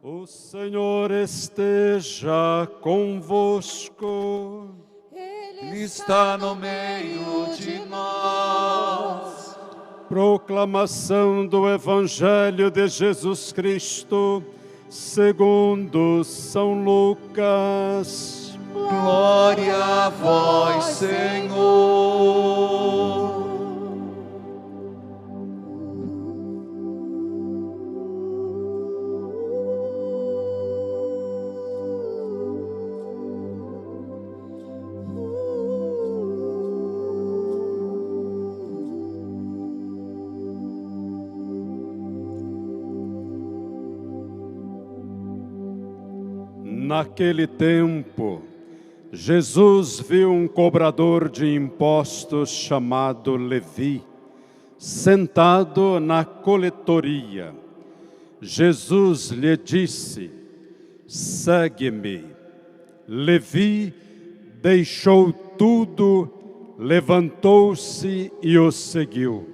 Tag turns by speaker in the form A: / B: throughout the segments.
A: O Senhor esteja convosco.
B: Ele está no meio de nós.
A: Proclamação do Evangelho de Jesus Cristo, segundo São Lucas.
B: Glória a vós, Senhor.
A: Naquele tempo, Jesus viu um cobrador de impostos chamado Levi, sentado na coletoria. Jesus lhe disse: segue-me. Levi deixou tudo, levantou-se e o seguiu.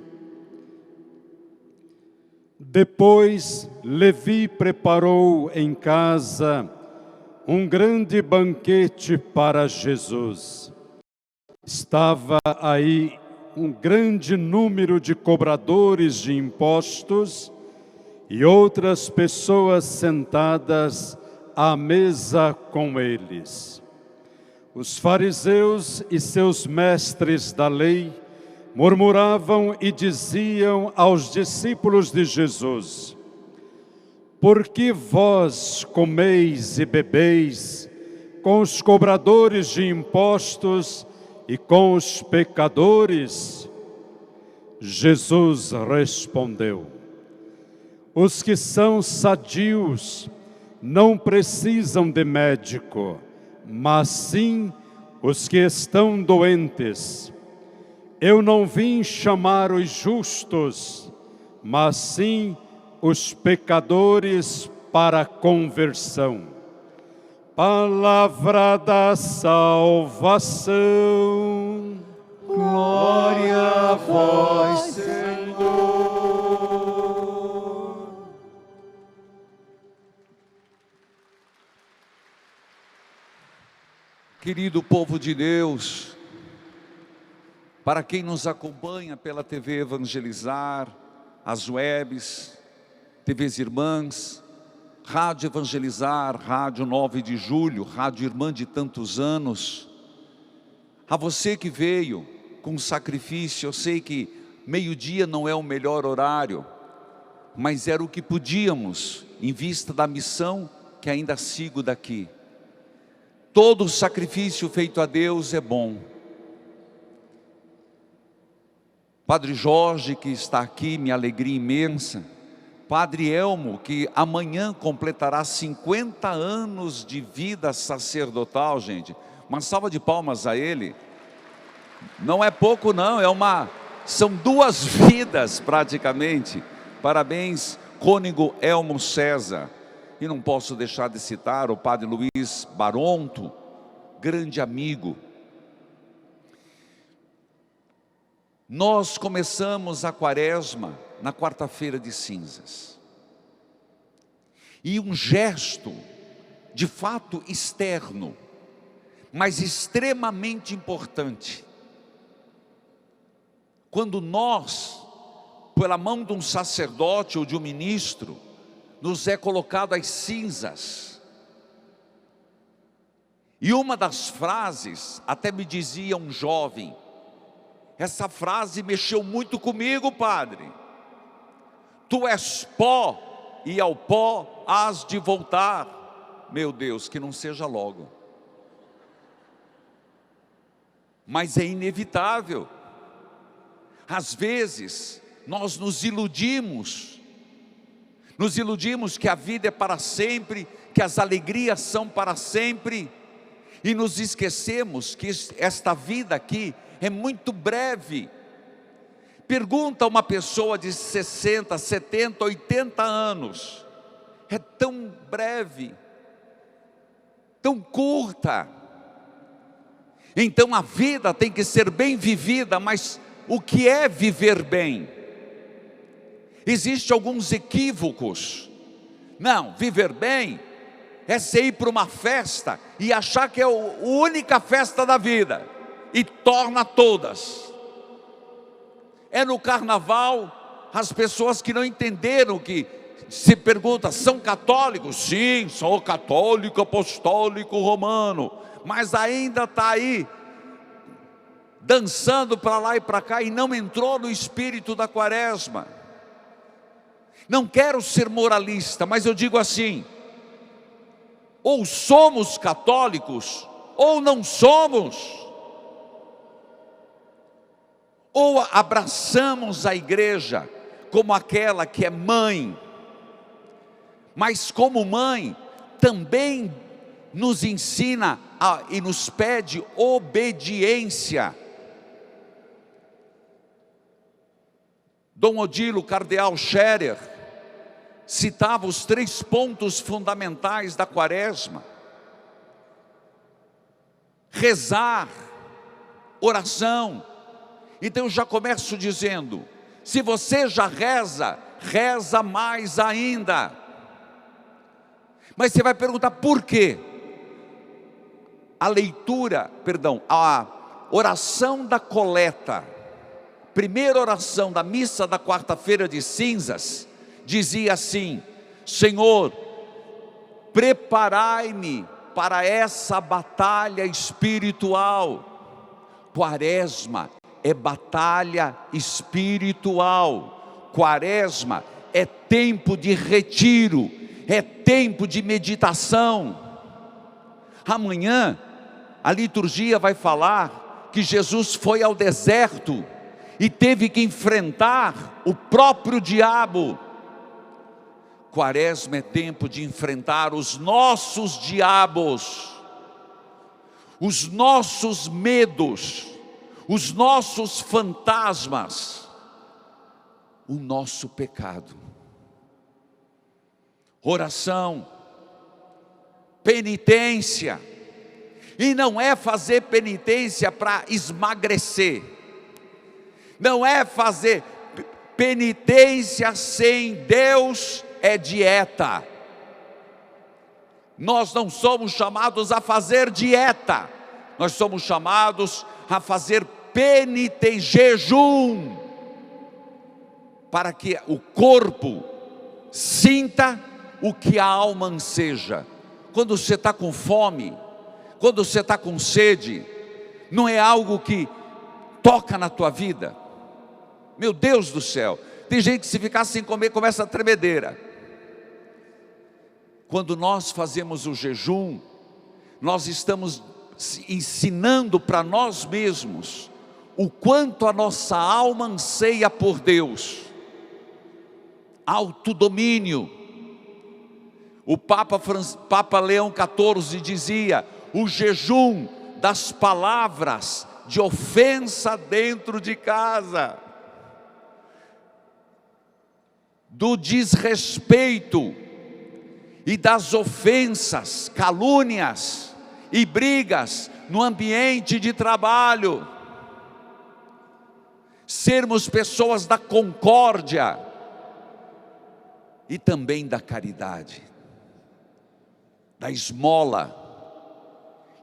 A: Depois, Levi preparou em casa um grande banquete para Jesus. Estava aí um grande número de cobradores de impostos e outras pessoas sentadas à mesa com eles. Os fariseus e seus mestres da lei murmuravam e diziam aos discípulos de Jesus: por que vós comeis e bebeis com os cobradores de impostos e com os pecadores? Jesus respondeu: os que são sadios não precisam de médico, mas sim os que estão doentes. Eu não vim chamar os justos, mas sim os pecadores para a conversão. Palavra da salvação.
B: Glória a vós, Senhor. Querido povo de Deus, para quem nos acompanha pela TV Evangelizar, as webs, TVs Irmãs, Rádio Evangelizar, Rádio 9 de Julho, Rádio Irmã de tantos anos, a você que veio com sacrifício, eu sei que meio-dia não é o melhor horário, mas era o que podíamos, em vista da missão que ainda sigo daqui. Todo sacrifício feito a Deus é bom. Padre Jorge, que está aqui, minha alegria imensa. Padre Elmo, que amanhã completará 50 anos de vida sacerdotal, gente. Uma salva de palmas a ele. Não é pouco não, são 2 vidas praticamente. Parabéns, cônego Elmo César. E não posso deixar de citar o Padre Luiz Baronto, grande amigo. Nós começamos a quaresma na quarta-feira de cinzas. E um gesto, de fato externo, mas extremamente importante. Quando nós, pela mão de um sacerdote ou de um ministro, nos é colocado as cinzas. E uma das frases, até me dizia um jovem, essa frase mexeu muito comigo, padre. Tu és pó e ao pó hás de voltar. Meu Deus, que não seja logo. Mas é inevitável. Às vezes, nós nos iludimos que a vida é para sempre, que as alegrias são para sempre, e nos esquecemos que esta vida aqui é muito breve. Pergunta a uma pessoa de 60, 70, 80 anos, é tão breve, tão curta. Então a vida tem que ser bem vivida, mas o que é viver bem? Existem alguns equívocos Não, viver bem é você ir para uma festa e achar que é a única festa da vida, e torna todas. É no carnaval, as pessoas que não entenderam, que se pergunta, são católicos? Sim, sou católico, apostólico, romano, mas ainda está aí, dançando para lá e para cá, e não entrou no espírito da quaresma. Não quero ser moralista, mas eu digo assim, ou somos católicos, ou não somos. Ou abraçamos a igreja como aquela que é mãe, mas como mãe também nos ensina e nos pede obediência. Dom Odilo Cardeal Scherer citava os 3 pontos fundamentais da quaresma: rezar, oração. Então eu já começo dizendo, se você já reza, reza mais ainda. Mas você vai perguntar por quê? A oração da coleta, primeira oração da missa da quarta-feira de cinzas, dizia assim: Senhor, preparai-me para essa batalha espiritual. Quaresma é batalha espiritual. Quaresma é tempo de retiro, é tempo de meditação. Amanhã a liturgia vai falar que Jesus foi ao deserto e teve que enfrentar o próprio diabo. Quaresma é tempo de enfrentar os nossos diabos, os nossos medos, os nossos fantasmas, o nosso pecado. Oração, penitência, e não é fazer penitência para emagrecer, não é fazer penitência sem Deus, é dieta. Nós não somos chamados a fazer dieta, nós somos chamados a fazer penitência, jejum, para que o corpo sinta o que a alma anseja. Quando você está com fome, quando você está com sede, não é algo que toca na tua vida? Meu Deus do céu, tem gente que se ficar sem comer começa a tremedeira. Quando nós fazemos o jejum, nós estamos ensinando para nós mesmos o quanto a nossa alma anseia por Deus. Autodomínio. O Papa Leão XIV dizia: o jejum das palavras de ofensa dentro de casa, do desrespeito e das ofensas, calúnias e brigas no ambiente de trabalho. Sermos pessoas da concórdia e também da caridade, da esmola.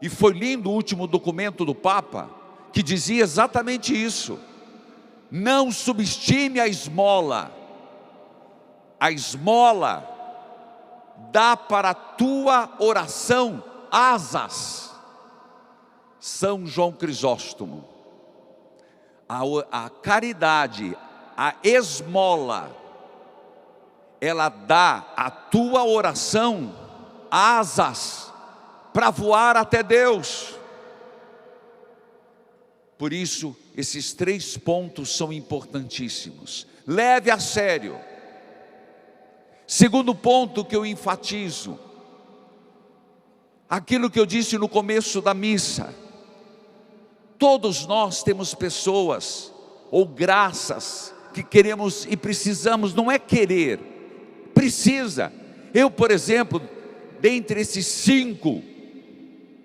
B: E foi lindo o último documento do Papa, que dizia exatamente isso: não subestime a esmola. A esmola dá para a tua oração asas. São João Crisóstomo. A caridade, a esmola, ela dá à tua oração asas para voar até Deus. Por isso, esses 3 pontos são importantíssimos. Leve a sério. Segundo ponto que eu enfatizo, aquilo que eu disse no começo da missa: todos nós temos pessoas ou graças que queremos e precisamos, não é querer, precisa. Eu, por exemplo, dentre esses 5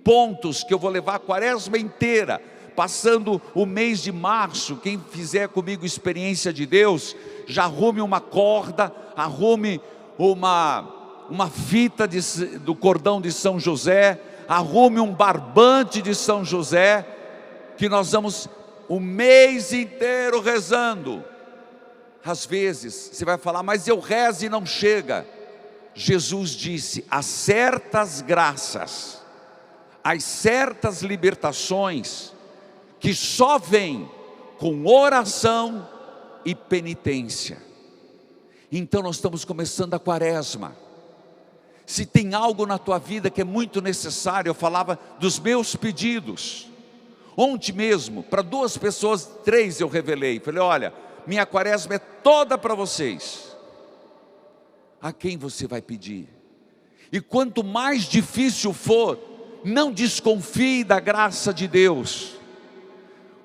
B: pontos que eu vou levar a quaresma inteira, passando o mês de março, quem fizer comigo experiência de Deus, já arrume uma corda, arrume uma fita do cordão de São José, arrume um barbante de São José, que nós vamos o mês inteiro rezando. Às vezes você vai falar, mas eu rezo e não chega. Jesus disse, há certas graças, há certas libertações, que só vêm com oração e penitência. Então nós estamos começando a quaresma. Se tem algo na tua vida que é muito necessário, eu falava dos meus pedidos. Ontem mesmo, para 2 pessoas, 3 eu revelei. Falei, olha, minha quaresma é toda para vocês. A quem você vai pedir? E quanto mais difícil for, não desconfie da graça de Deus.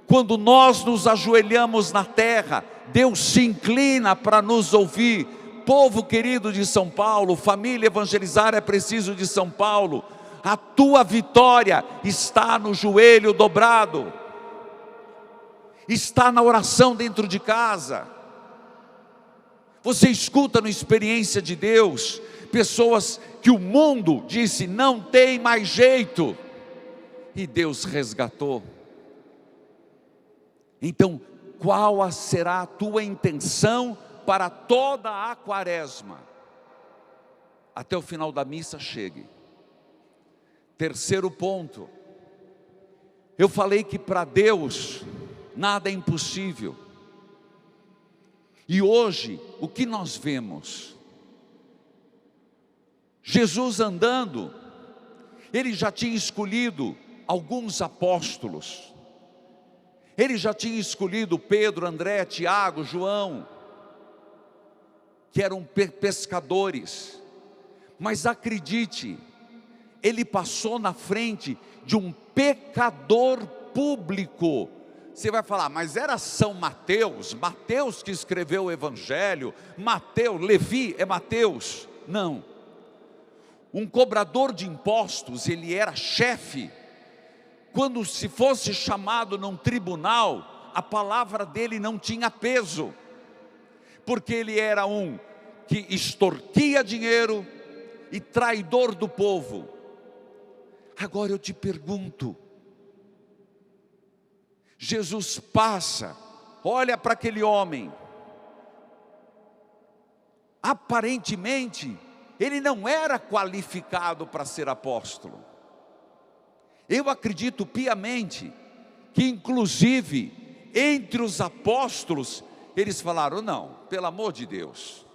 B: Quando nós nos ajoelhamos na terra, Deus se inclina para nos ouvir. Povo querido de São Paulo, família Evangelizar é preciso de São Paulo. A tua vitória está no joelho dobrado, está na oração dentro de casa. Você escuta no Experiência de Deus, pessoas que o mundo disse, não tem mais jeito, e Deus resgatou. Então, qual será a tua intenção para toda a quaresma? Até o final da missa chegue. Terceiro ponto, eu falei que para Deus nada é impossível. E hoje, o que nós vemos? Jesus andando, Ele já tinha escolhido alguns apóstolos. Ele já tinha escolhido Pedro, André, Tiago, João, que eram pescadores. Mas acredite, Ele passou na frente de um pecador público. Você vai falar, mas era São Mateus, Mateus que escreveu o Evangelho, Mateus, Levi é Mateus. Não, um cobrador de impostos, ele era chefe. Quando se fosse chamado num tribunal, a palavra dele não tinha peso, porque ele era um que extorquia dinheiro e traidor do povo. Agora eu te pergunto, Jesus passa, olha para aquele homem, aparentemente ele não era qualificado para ser apóstolo. Eu acredito piamente que inclusive entre os apóstolos eles falaram, não, pelo amor de Deus,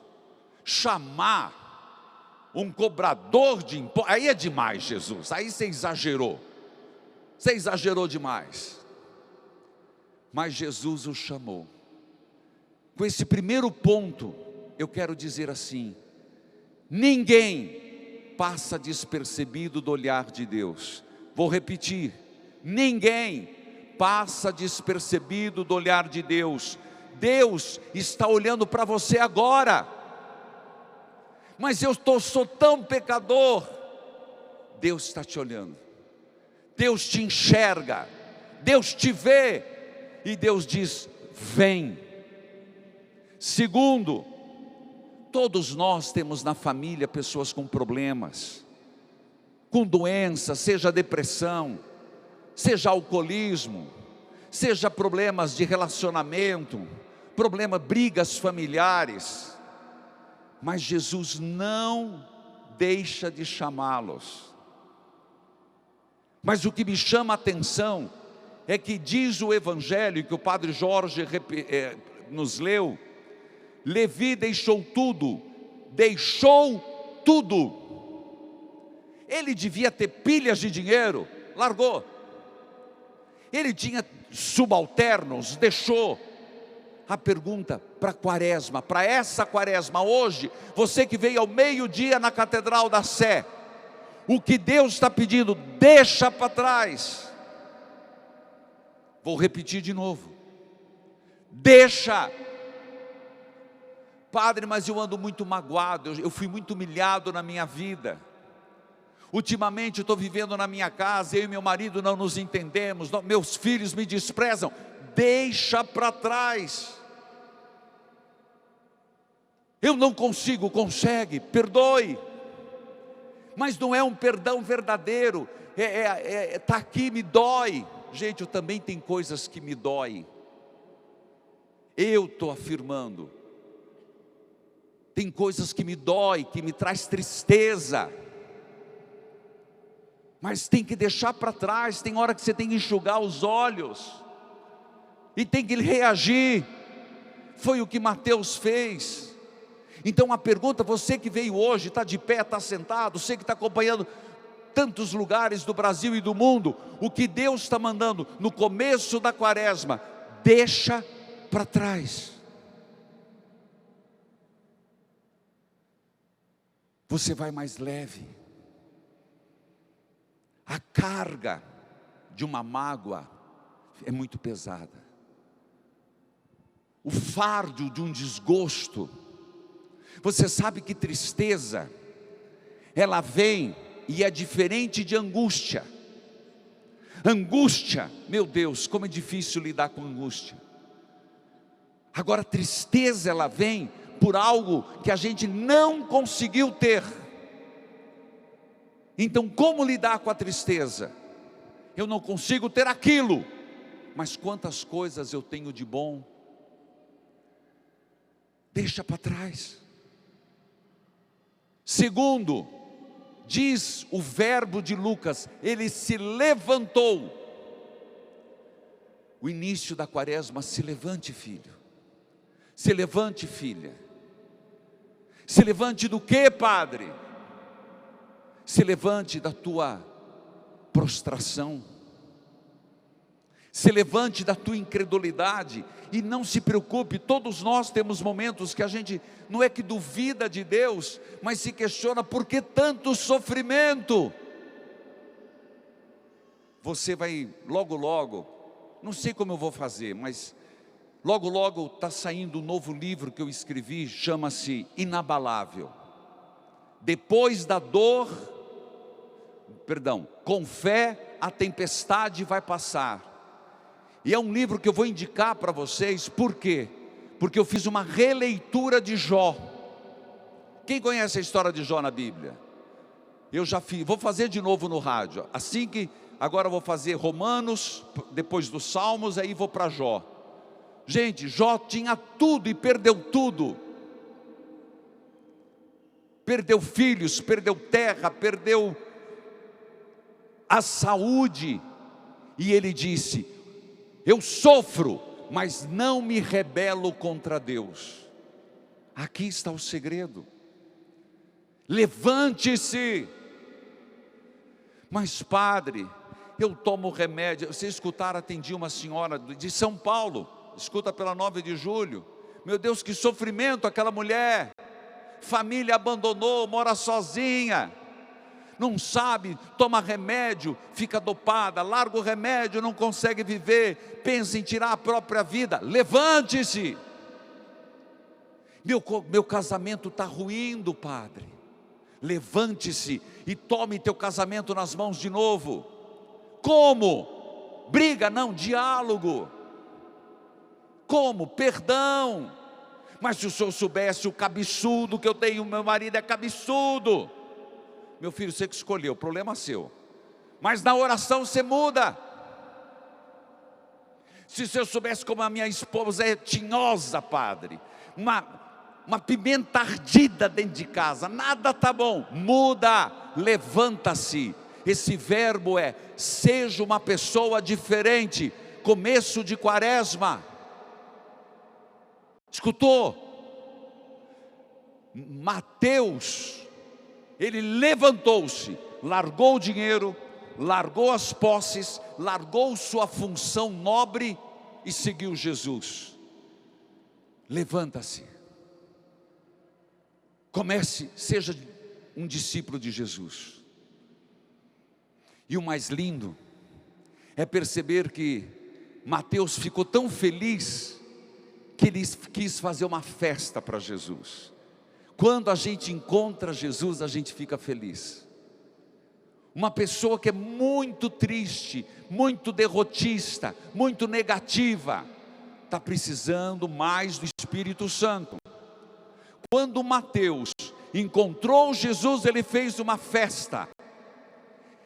B: chamar um cobrador de impostos, aí é demais, Jesus, aí você exagerou demais. Mas Jesus o chamou. Com esse primeiro ponto, eu quero dizer assim, ninguém passa despercebido do olhar de Deus. Vou repetir, ninguém passa despercebido do olhar de Deus. Deus está olhando para você agora. Mas eu sou tão pecador. Deus está te olhando. Deus te enxerga. Deus te vê. E Deus diz, vem. Segundo, todos nós temos na família pessoas com problemas, com doença, seja depressão, seja alcoolismo, seja problemas de relacionamento, brigas familiares. Mas Jesus não deixa de chamá-los. Mas o que me chama a atenção é que diz o Evangelho, que o Padre Jorge nos leu, Levi deixou tudo. Ele devia ter pilhas de dinheiro, largou. Ele tinha subalternos, deixou. A pergunta para a quaresma, para essa quaresma hoje, você que veio ao meio-dia na Catedral da Sé, o que Deus está pedindo, deixa para trás. Vou repetir de novo, deixa. Padre, mas eu ando muito magoado, eu fui muito humilhado na minha vida. Ultimamente eu estou vivendo na minha casa, eu e meu marido não nos entendemos, meus filhos me desprezam. Deixa para trás. Eu não consigo, consegue, perdoe. mas não é um perdão verdadeiro. Está aqui, me dói. Gente, eu também tenho coisas que me dói. Eu estou afirmando. Tem coisas que me dói, que me traz tristeza. Mas tem que deixar para trás. Tem hora que você tem que enxugar os olhos. E tem que reagir. Foi o que Mateus fez. Então a pergunta, você que veio hoje, está de pé, está sentado, você que está acompanhando tantos lugares do Brasil e do mundo, o que Deus está mandando no começo da quaresma, deixa para trás. Você vai mais leve. A carga de uma mágoa é muito pesada. O fardo de um desgosto. Você sabe que tristeza, ela vem e é diferente de angústia. Angústia, meu Deus, como é difícil lidar com angústia. Agora, tristeza, ela vem por algo que a gente não conseguiu ter. Então, como lidar com a tristeza? Eu não consigo ter aquilo, mas quantas coisas eu tenho de bom. Deixa para trás. Segundo, diz o verbo de Lucas, ele se levantou. O início da quaresma, se levante, filho. Se levante, filha. Se levante do quê, padre? Se levante da tua prostração. Se levante da tua incredulidade. E não se preocupe, todos nós temos momentos que a gente não é que duvida de Deus, mas se questiona por que tanto sofrimento. Você vai logo logo, não sei como eu vou fazer, mas logo logo está saindo um novo livro que eu escrevi, chama-se Inabalável. Depois da dor, com fé a tempestade vai passar. E é um livro que eu vou indicar para vocês, por quê? Porque eu fiz uma releitura de Jó. Quem conhece a história de Jó na Bíblia? Eu já fiz, vou fazer de novo no rádio. Assim que, agora eu vou fazer Romanos, depois dos Salmos, aí vou para Jó. Gente, Jó tinha tudo e perdeu tudo. Perdeu filhos, perdeu terra, perdeu a saúde. E ele disse: eu sofro, mas não me rebelo contra Deus. Aqui está o segredo. Levante-se. Mas padre, eu tomo remédio. Vocês escutaram, atendi uma senhora de São Paulo, escuta pela 9 de julho. Meu Deus, que sofrimento aquela mulher. Família abandonou, mora sozinha. Não sabe, toma remédio, fica dopada, larga o remédio, não consegue viver, pensa em tirar a própria vida. Levante-se. Meu casamento está ruindo, padre. Levante-se e tome teu casamento nas mãos de novo. Como? Briga não, diálogo. Como? Perdão. Mas se o senhor soubesse o cabeçudo que eu tenho, meu marido é cabeçudo. Meu filho, você que escolheu, o problema é seu. Mas na oração você muda. Se eu soubesse como a minha esposa é tinhosa, padre, uma pimenta ardida dentro de casa, nada está bom. Muda, levanta-se. Esse verbo é, seja uma pessoa diferente. Começo de quaresma. Escutou? Mateus, ele levantou-se, largou o dinheiro, largou as posses, largou sua função nobre e seguiu Jesus. Levanta-se. Comece, seja um discípulo de Jesus. E o mais lindo é perceber que Mateus ficou tão feliz que ele quis fazer uma festa para Jesus. Quando a gente encontra Jesus, a gente fica feliz. Uma pessoa que é muito triste, muito derrotista, muito negativa, está precisando mais do Espírito Santo. Quando Mateus, encontrou Jesus, ele fez uma festa.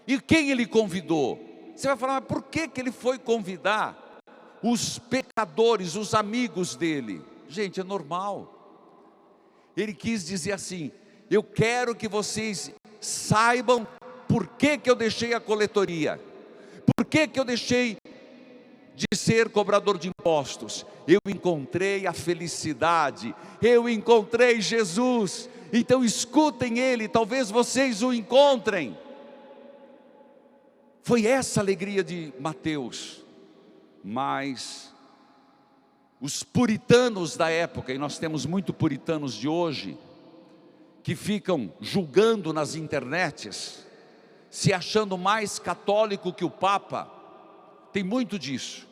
B: E quem ele convidou? Você vai falar, mas por que ele foi convidar os pecadores, os amigos dele? Gente, é normal. Ele quis dizer assim: eu quero que vocês saibam por que eu deixei a coletoria, por que eu deixei de ser cobrador de impostos. Eu encontrei a felicidade, eu encontrei Jesus. Então escutem ele, talvez vocês o encontrem. Foi essa a alegria de Mateus. Mas os puritanos da época, e nós temos muito puritanos de hoje, que ficam julgando nas internets, se achando mais católico que o Papa, tem muito disso.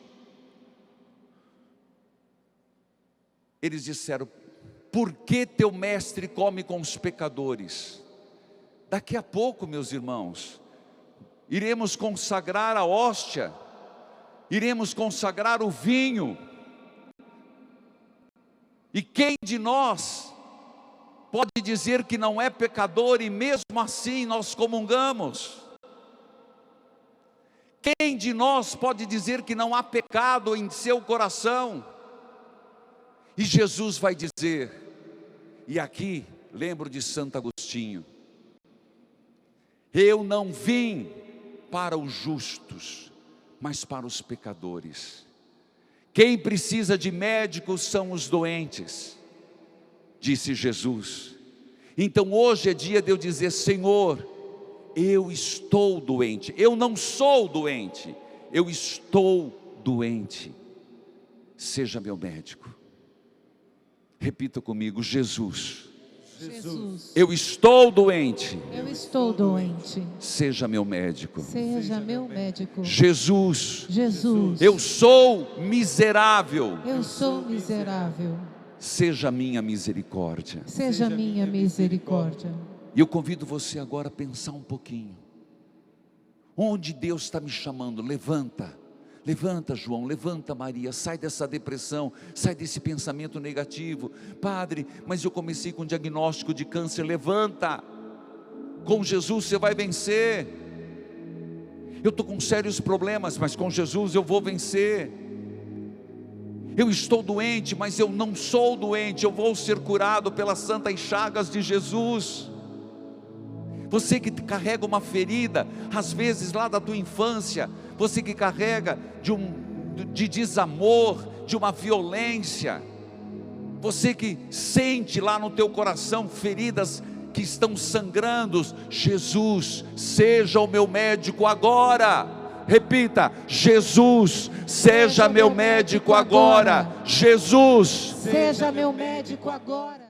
B: Eles disseram: por que teu mestre come com os pecadores? Daqui a pouco, meus irmãos, iremos consagrar a hóstia, iremos consagrar o vinho, e quem de nós pode dizer que não é pecador e mesmo assim nós comungamos? Quem de nós pode dizer que não há pecado em seu coração? E Jesus vai dizer, e aqui lembro de Santo Agostinho: eu não vim para os justos, mas para os pecadores. Quem precisa de médicos são os doentes, disse Jesus. Então hoje é dia de eu dizer: Senhor, eu estou doente. Eu não sou doente, eu estou doente. Seja meu médico. Repita comigo: Jesus, eu estou doente.
C: Eu estou doente.
B: Seja meu médico.
C: Seja meu médico.
B: Jesus,
C: Eu
B: eu sou miserável.
C: sou miserável.
B: Seja minha misericórdia.
C: Seja minha misericórdia.
B: E eu convido você agora a pensar um pouquinho. Onde Deus está me chamando? Levanta. Levanta, João, levanta, Maria, sai dessa depressão, sai desse pensamento negativo. Padre, mas eu comecei com diagnóstico de câncer. Levanta, com Jesus você vai vencer. Eu estou com sérios problemas, mas com Jesus eu vou vencer. Eu estou doente, mas eu não sou doente, eu vou ser curado pelas santas chagas de Jesus. Você que carrega uma ferida, às vezes lá da tua infância, você que carrega de desamor, de uma violência, você que sente lá no teu coração feridas que estão sangrando, Jesus, seja o meu médico agora. Repita: Jesus, seja meu médico agora. Jesus,
C: seja meu médico agora.